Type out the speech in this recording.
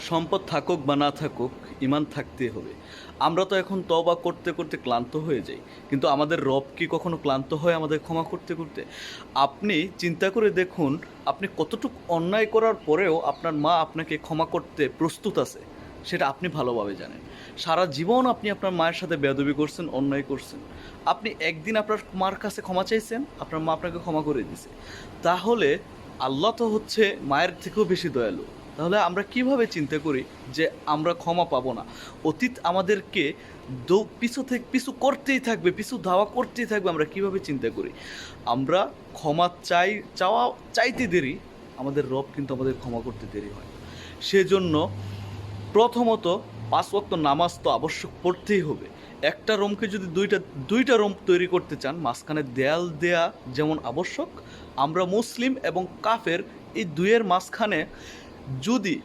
সম্পদ থাকুক বা না থাকুক, ঈমান থাকতে হবে। আমরা তো এখন তওবা করতে করতে ক্লান্ত হয়ে যাই, কিন্তু আমাদের রব কি কখনো ক্লান্ত হয় আমাদের ক্ষমা করতে করতে? আপনি চিন্তা করে দেখুন, আপনি কতটুকু অন্যায় করার পরেও আপনার মা আপনাকে ক্ষমা করতে প্রস্তুত আছে, সেটা আপনি ভালোভাবে জানেন। সারা জীবন আপনি আপনার মায়ের সাথে বেয়াদবি করছেন, অন্যায় করছেন, আপনি একদিন আপনার মার কাছে ক্ষমা চাইছেন, আপনার মা আপনাকে ক্ষমা করে দিছে। তাহলে আল্লাহ তো হচ্ছে মায়ের থেকেও বেশি দয়ালু। তাহলে আমরা কিভাবে চিন্তা করি যে আমরা ক্ষমা পাবো না? অতীত আমাদেরকে পিছু করতেই থাকবে, পিছু ধাওয়া করতেই থাকবে, আমরা কিভাবে চিন্তা করি? আমরা ক্ষমা চাইতে দেরি, আমাদের রব কিন্তু আমাদের ক্ষমা করতে দেরি হয় না। সেজন্য প্রথমত ৫ ওয়াক্ত নামাজ তো আবশ্যক পড়তেই হবে। একটা রুমকে যদি দুইটা রুম তৈরি করতে চান, মাঝখানে দেয়াল দেয়া যেমন আবশ্যক, আমরা মুসলিম এবং কাফের এই দুইয়ের মাঝখানে যদি